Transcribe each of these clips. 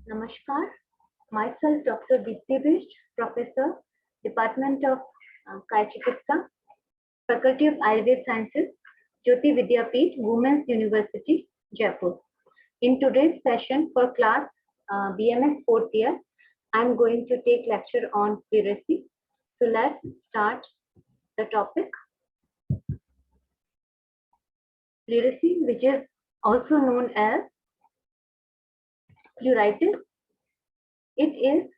Namaskar. Myself, Dr. Deepti Bisht, Professor, Department of Kaya Chikitsa, Faculty of Ayurveda Sciences, Jyoti Vidyapeeth, Women's University, Jaipur. In today's session for class BMS 4th year, I am going to take lecture on pleurisy. So let's start the topic. Pleurisy, which is also known as pleuritis, it is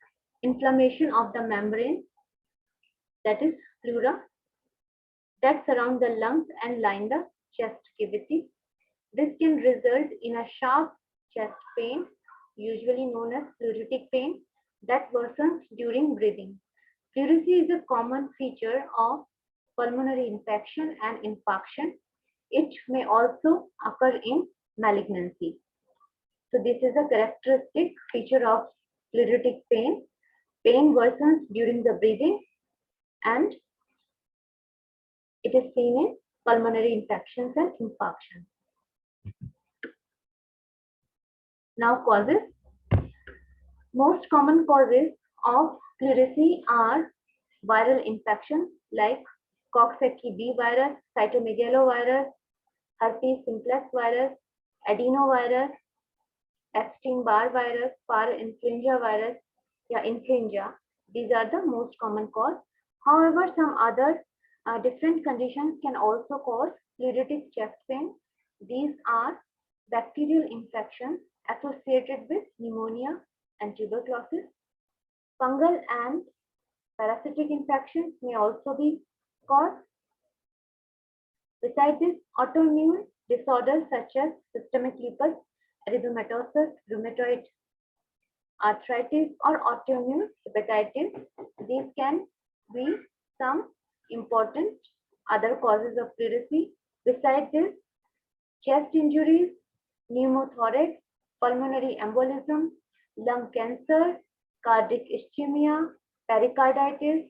inflammation of the membrane, that is pleura, that surround the lungs and line the chest cavity. This can result in a sharp chest pain, usually known as pleuritic pain, that worsens during breathing. Pleurisy is a common feature of pulmonary infection and infarction. It may also occur in malignancy. So this is a characteristic feature of pleuritic pain. Pain worsens during the breathing and it is seen in pulmonary infections and infarction. Now causes. Most common causes of pleurisy are viral infections like Coxsackie B virus, cytomegalovirus, herpes simplex virus, adenovirus, Epstein-Barr virus, parainfluenza virus, influenza. These are the most common cause. However, some other different conditions can also cause pleuritic chest pain. These are bacterial infections associated with pneumonia and tuberculosis. Fungal and parasitic infections may also be caused. Besides this, autoimmune disorders such as systemic lupus, erythematosus, rheumatoid arthritis, or autoimmune hepatitis, these can be some important other causes of pleurisy. Besides this, chest injuries, pneumothorax, pulmonary embolism, lung cancer, cardiac ischemia, pericarditis,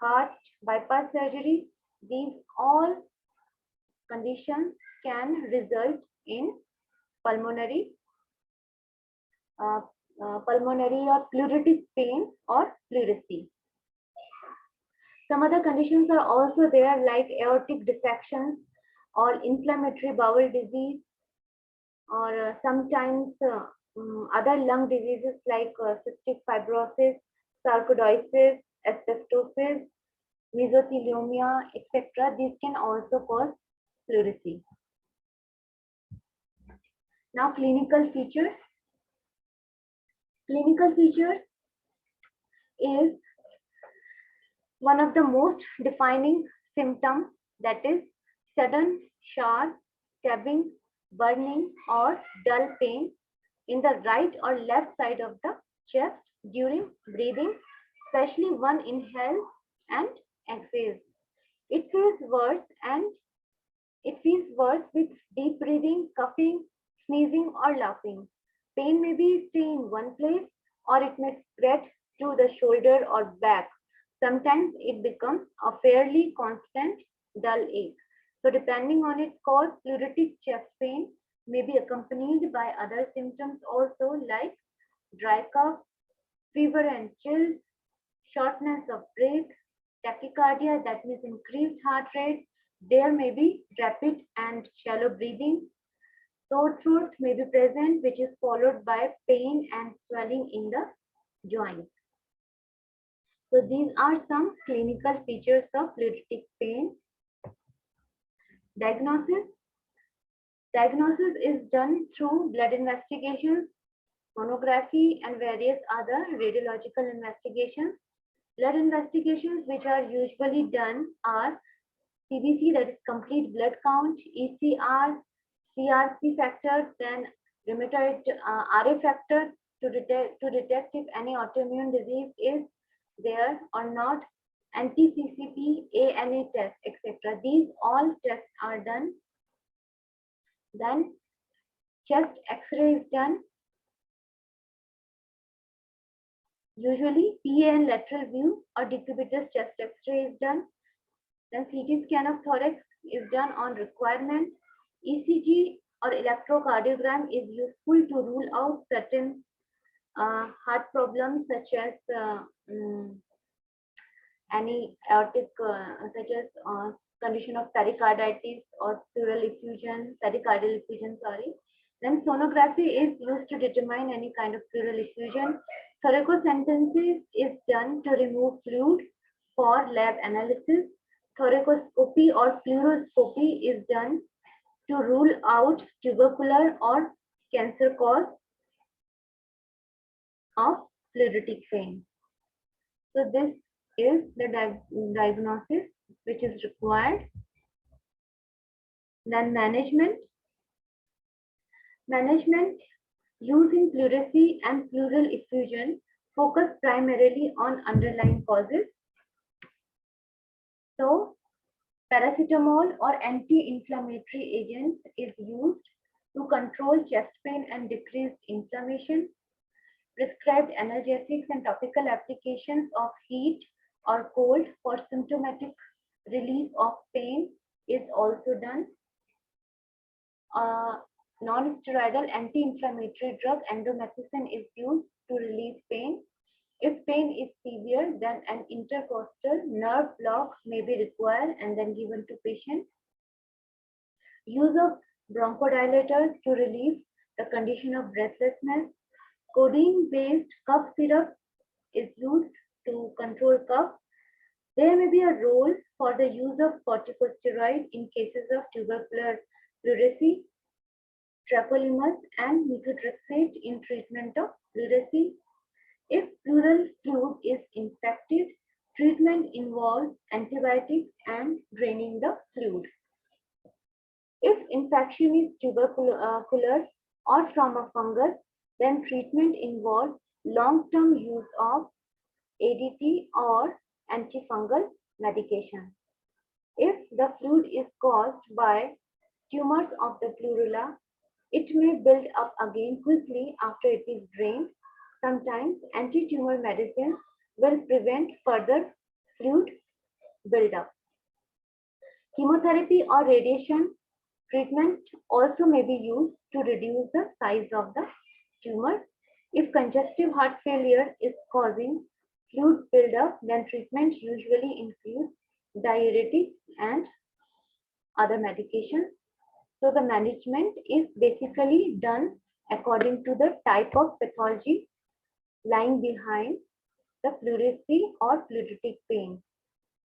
heart bypass surgery, these all conditions can result in pulmonary or pleuritic pain or pleurisy. Some other conditions are also there like aortic dissections or inflammatory bowel disease or sometimes other lung diseases like cystic fibrosis, sarcoidosis, asbestosis, mesothelioma, etc. These can also cause pleurisy. Now clinical features. Clinical features is one of the most defining symptoms, that is sudden, sharp, stabbing, burning or dull pain in the right or left side of the chest during breathing, especially one inhales and exhales. It feels worse with deep breathing, coughing, sneezing or laughing. Pain may be stay in one place or it may spread to the shoulder or back. Sometimes it becomes a fairly constant dull ache. So depending on its cause, pleuritic chest pain may be accompanied by other symptoms also like dry cough, fever and chills, shortness of breath, tachycardia, that means increased heart rate. There may be rapid and shallow breathing. Sore throat may be present, which is followed by pain and swelling in the joints. So these are some clinical features of pleuritic pain. Diagnosis. Diagnosis is done through blood investigations, sonography, and various other radiological investigations. Blood investigations which are usually done are CBC, that is complete blood count, ECR, CRP factor, then rheumatoid RA factor to detect if any autoimmune disease is there or not, anti-CCP, ANA test, etc. These all tests are done. Then chest X-ray is done. Usually PA and lateral view or decubitus chest X-ray is done. Then CT scan of thorax is done on requirement. ECG or electrocardiogram is useful to rule out certain heart problems such as any aortic, such as condition of pericarditis or pleural effusion, pericardial effusion, sorry. Then sonography is used to determine any kind of pleural effusion. Thoracocentesis is done to remove fluid for lab analysis. Thoracoscopy or fluoroscopy is done to rule out tubercular or cancer cause of pleuritic pain. So this is the diagnosis which is required. Then management. Management using pleurisy and pleural effusion focus primarily on underlying causes. So paracetamol or anti-inflammatory agents is used to control chest pain and decreased inflammation. Prescribed analgesics and topical applications of heat or cold for symptomatic relief of pain is also done. Non-steroidal anti-inflammatory drug endomethacin is used to relieve pain. If pain is severe, then an intercostal nerve block may be required and then given to patient. Use of bronchodilators to relieve the condition of breathlessness. Codeine-based cough syrup is used to control cough. There may be a role for the use of corticosteroid in cases of tubercular pleurisy, tacrolimus, and methotrexate in treatment of pleurisy. If pleural fluid is infected, treatment involves antibiotics and draining the fluid. If infection is tubercular or from a fungus, then treatment involves long-term use of ADT or antifungal medication. If the fluid is caused by tumors of the pleurula, it may build up again quickly after it is drained. Sometimes anti-tumor medicines will prevent further fluid buildup. Chemotherapy or radiation treatment also may be used to reduce the size of the tumor. If congestive heart failure is causing fluid buildup, then treatment usually includes diuretics and other medications. So the management is basically done according to the type of pathology lying behind the pleurisy or pleuritic pain.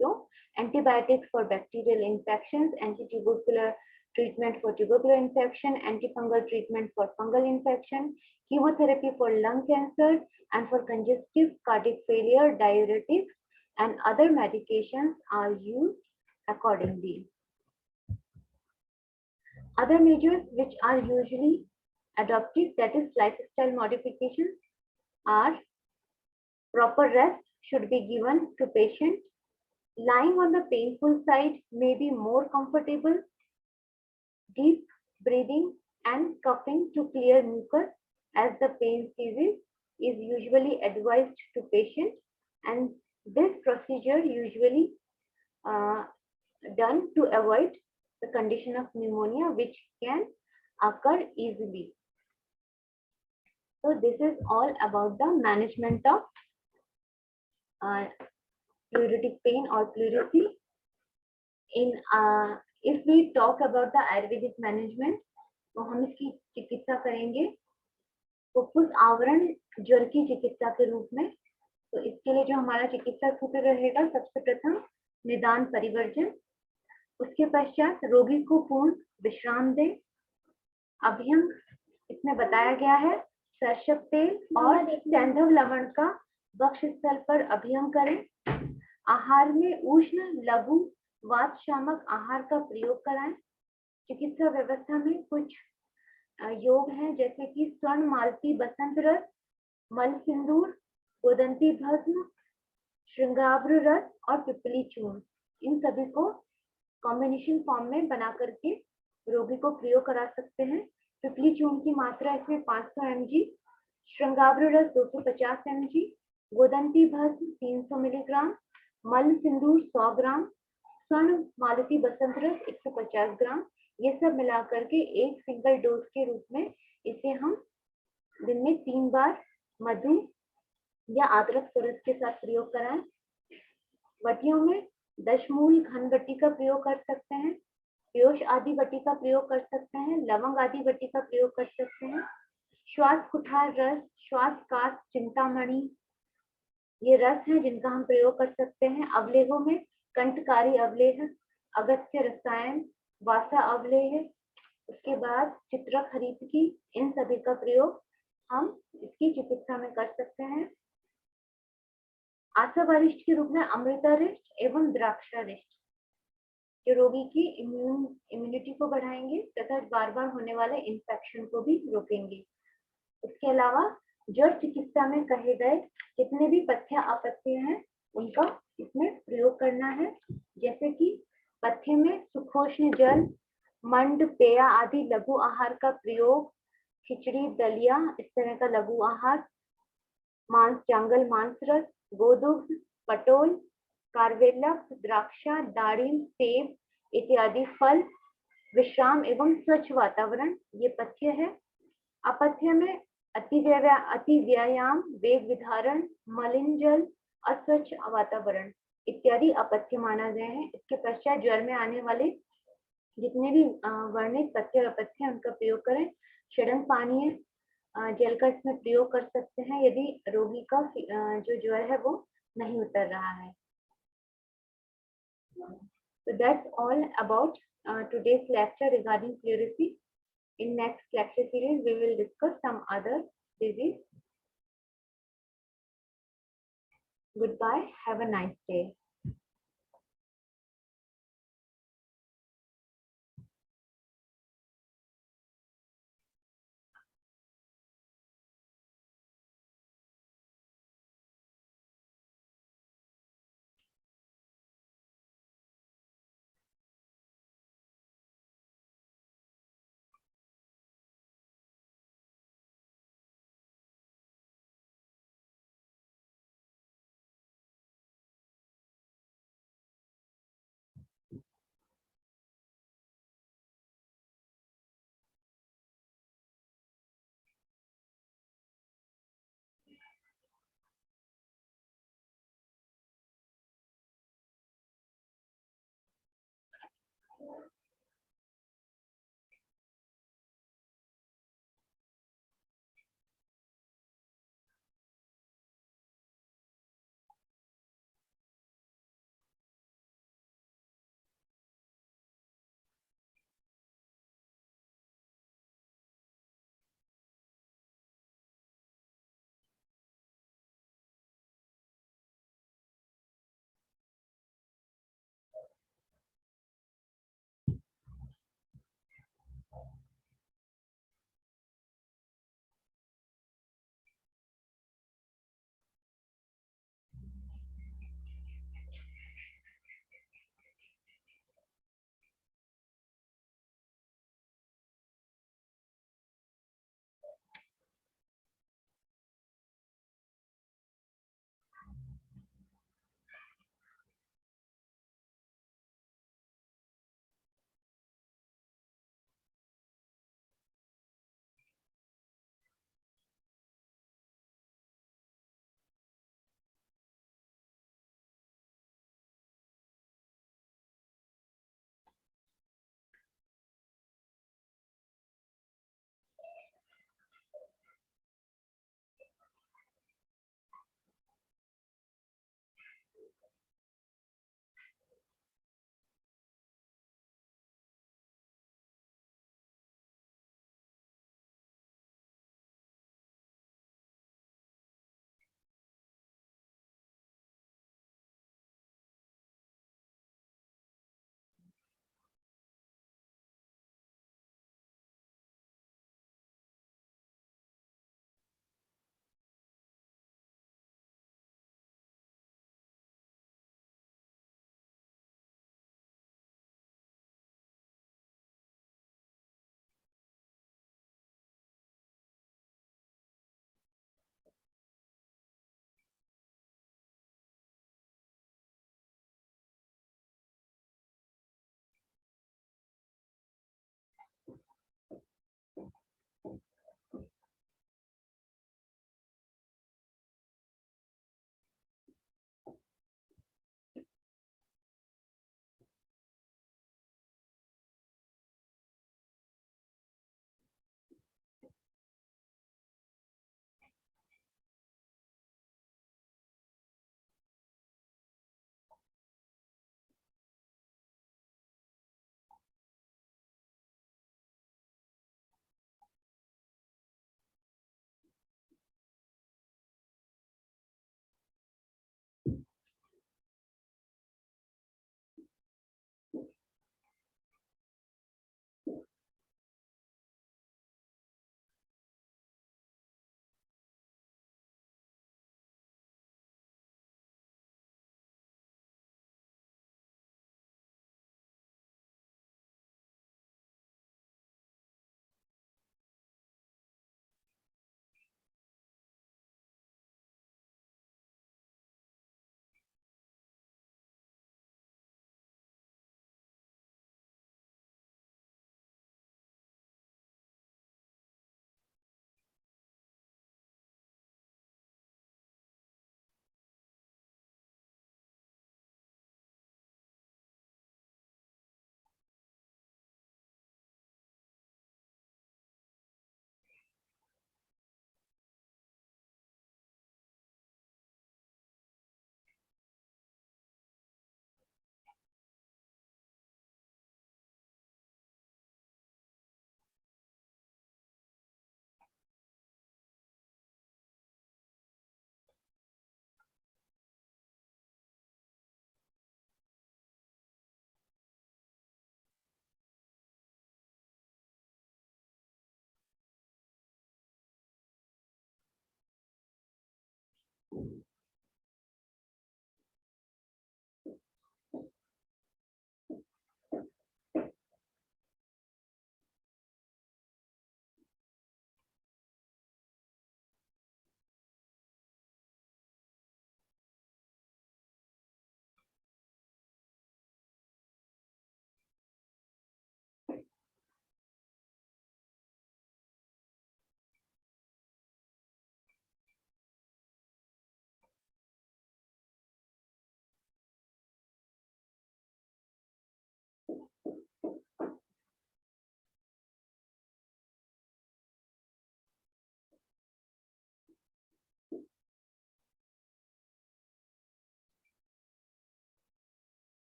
So antibiotics for bacterial infections, antitubercular treatment for tubercular infection, antifungal treatment for fungal infection, chemotherapy for lung cancer, and for congestive cardiac failure, diuretics and other medications are used accordingly. Other measures which are usually adopted, that is lifestyle modifications, are proper rest should be given to patient. Lying on the painful side may be more comfortable. Deep breathing and coughing to clear mucus as the pain ceases is usually advised to patient, and this procedure usually done to avoid the condition of pneumonia which can occur easily. So this is all about the management of pleuritic pain or pleurisy. If we talk about the Ayurvedic management, तो हम इसकी चिकित्सा करेंगे फुफ्फुस आवरण ज्वर की चिकित्सा के रूप में। तो इसके लिए जो हमारा चिकित्सा सूत्र रहेगा, सबसे प्रथम निदान परिवर्जन, उसके पश्चात रोगी को पूर्ण विश्राम दें। अभ्यंग इसमें बताया गया है, सरसों तेल और सैंधव लवण का वक्षस्थल पर अभ्यंग करें। आहार में उष्ण लघु वात शामक आहार का प्रयोग कराएं। चिकित्सा व्यवस्था में कुछ योग हैं जैसे कि स्वर्ण मालती बसंत रस, मल सिंदूर, गोदंती भस्म, श्रृंगाब्र रस और पिपली चूर्ण, इन सभी को कॉम्बिनेशन फॉर्म में बना करके रोगी को प्रयोग करा सकते हैं। पिपली चूर्ण की मात्रा इसमें 500 mg, श्रृंगाब्र रस 250 mg, गोदंती भस्म 300 मिलीग्राम, मल सिंदूर 100 ग्राम, स्वर्ण मालती बसंत रस 150 ग्राम, ये सब मिलाकर के एक सिंगल डोज के रूप में इसे हम दिन में 3 बार मधु या अदरक सरस के साथ प्रयोग कराएं। बटियों में दशमूल घन बट्टी का प्रयोग कर सकते हैं, पीयूष आदि बट्टी का प्रयोग कर सकते हैं, लवंग आदि बट्टी का प्रयोग कर सकते हैं। श्वास कुठार रस, श्वास कास, चिंतामणि, ये रस है जिनका हम प्रयोग कर सकते हैं। अवलेहों में कंठकारी अवलेह, अगस्त्य रसायन, वासा अवलेह, उसके बाद चित्रक हरितकी, इन सभी का प्रयोग हम इसकी चिकित्सा में कर सकते हैं। आशावारिष्ट के रूप में अमृतारिष्ट एवं द्राक्षारिष्ट जो रोगी की इम्यूनिटी को बढ़ाएंगे तथा बार बार होने वाले इन्फेक्शन को भी रोकेंगे। उसके अलावा जड़ चिकित्सा में कहे गए जितने भी पथ्य अपथ्य हैं उनका इसमें प्रयोग करना है, जैसे कि पथ्य में सुखोष्ण जल, मंड, पेया आदि लघु आहार का प्रयोग, खिचड़ी, दलिया, इस तरह का लघु आहार, मांस, जंगल मांस रस, गोदुग्ध, पटोल, कार्वेलक, द्राक्षा, दारिम, सेब इत्यादि फल, विश्राम एवं स्वच्छ वातावरण, ये पथ्य है। अपथ्य में अति व्यायाम, वेग विधारण, मलिन जल, अस्वच्छ वातावरण इत्यादि अपथ्य माना गए हैं। इसके पश्चात ज्वर में आने वाले जितने भी वर्णित पथ्य अपथ्य उनका प्रयोग करें। षडंग पानीय जल का इसमें प्रयोग कर सकते हैं यदि रोगी का जो ज्वर है वो नहीं उतर रहा है। So that's all about today's lecture regarding pleurisy. In next lecture series, we will discuss some other disease. Goodbye. Have a nice day.